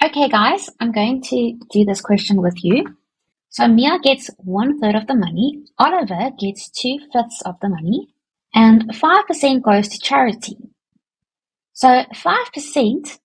Okay guys, I'm going to do this question with you. So Mia gets 1/3 of the money, Oliver gets 2/5 of the money, and 5% goes to charity. So 5%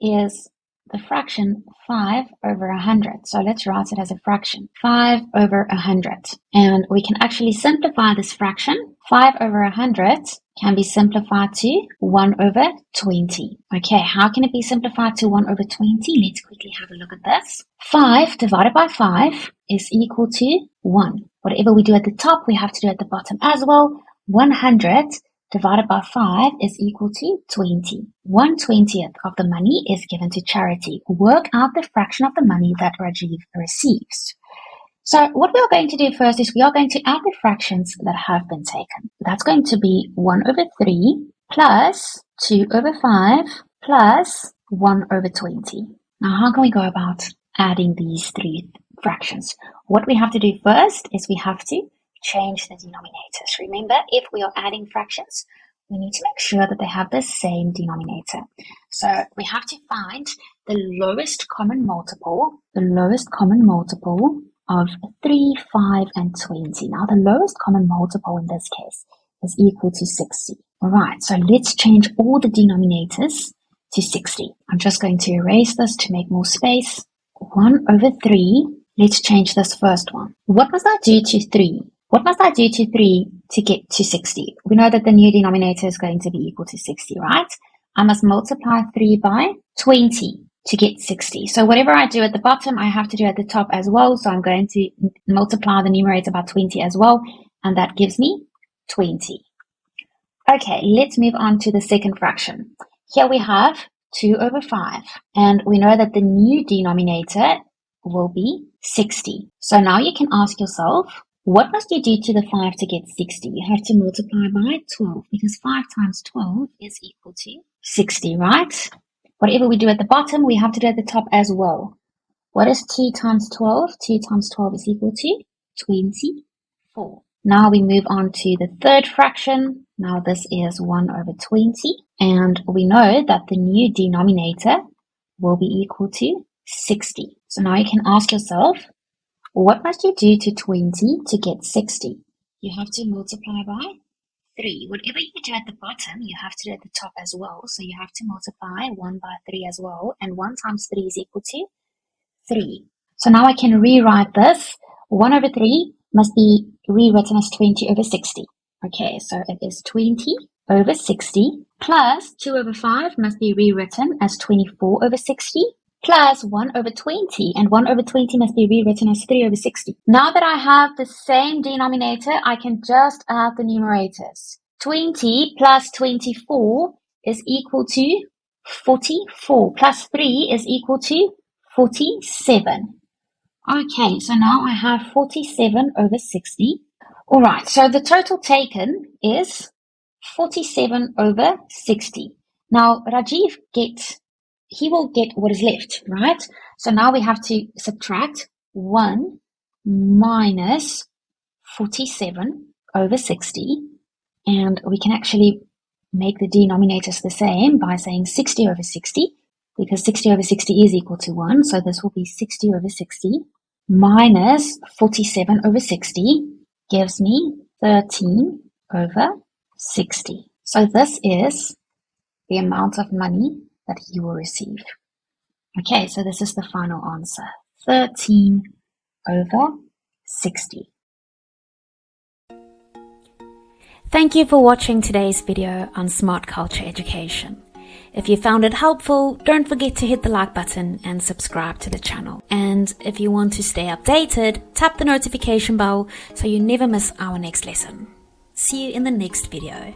is the fraction 5 over 100. So let's write it as a fraction, 5 over 100. And we can actually simplify this fraction. 5 over 100 can be simplified to 1 over 20. Okay, how can it be simplified to 1 over 20? Let's quickly have a look at this. 5 divided by 5 is equal to 1. Whatever we do at the top, we have to do at the bottom as well. 100 divided by 5 is equal to 20. 1/20th of the money is given to charity. Work out the fraction of the money that Rajiv receives. So what we are going to do first is we are going to add the fractions that have been taken. That's going to be 1 over 3 plus 2 over 5 plus 1 over 20. Now how can we go about adding these three fractions? What we have to do first is we have to change the denominators. Remember, if we are adding fractions, we need to make sure that they have the same denominator. So we have to find the lowest common multiple of 3, 5, and 20. Now the lowest common multiple in this case is equal to 60. Alright, so let's change all the denominators to 60. I'm just going to erase this to make more space. 1 over 3, let's change this first one. What must I do to 3? What must I do to 3 to get to 60? We know that the new denominator is going to be equal to 60, right? I must multiply 3 by 20 to get 60. So whatever I do at the bottom, I have to do at the top as well. So I'm going to multiply the numerator by 20 as well. And that gives me 20. Okay, let's move on to the second fraction. Here we have 2 over 5. And we know that the new denominator will be 60. So now you can ask yourself, what must you do to the 5 to get 60? You have to multiply by 12 because 5 times 12 is equal to 60, right? Whatever we do at the bottom, we have to do at the top as well. What is 2 times 12? 2 times 12 is equal to 24. Now we move on to the third fraction. Now this is 1 over 20. And we know that the new denominator will be equal to 60. So now you can ask yourself, what must you do to 20 to get 60? You have to multiply by 3. Whatever you do at the bottom, you have to do at the top as well. So you have to multiply 1 by 3 as well. And 1 times 3 is equal to 3. So now I can rewrite this. 1 over 3 must be rewritten as 20 over 60. Okay, so it is 20 over 60 plus 2 over 5 must be rewritten as 24 over 60. Plus 1 over 20, and 1 over 20 must be rewritten as 3 over 60. Now that I have the same denominator, I can just add the numerators. 20 plus 24 is equal to 44, plus 3 is equal to 47. Okay, so now I have 47 over 60. Alright, so the total taken is 47 over 60. Now, Rajiv he will get what is left, right? So now we have to subtract 1 minus 47 over 60. And we can actually make the denominators the same by saying 60 over 60, because 60 over 60 is equal to 1. So this will be 60 over 60 minus 47 over 60 gives me 13 over 60. So this is the amount of money that he will receive. Okay, so this is the final answer. 13 over 60. Thank you for watching today's video on Smart Culture Education. If you found it helpful, don't forget to hit the like button and subscribe to the channel. And if you want to stay updated, tap the notification bell so you never miss our next lesson. See you in the next video.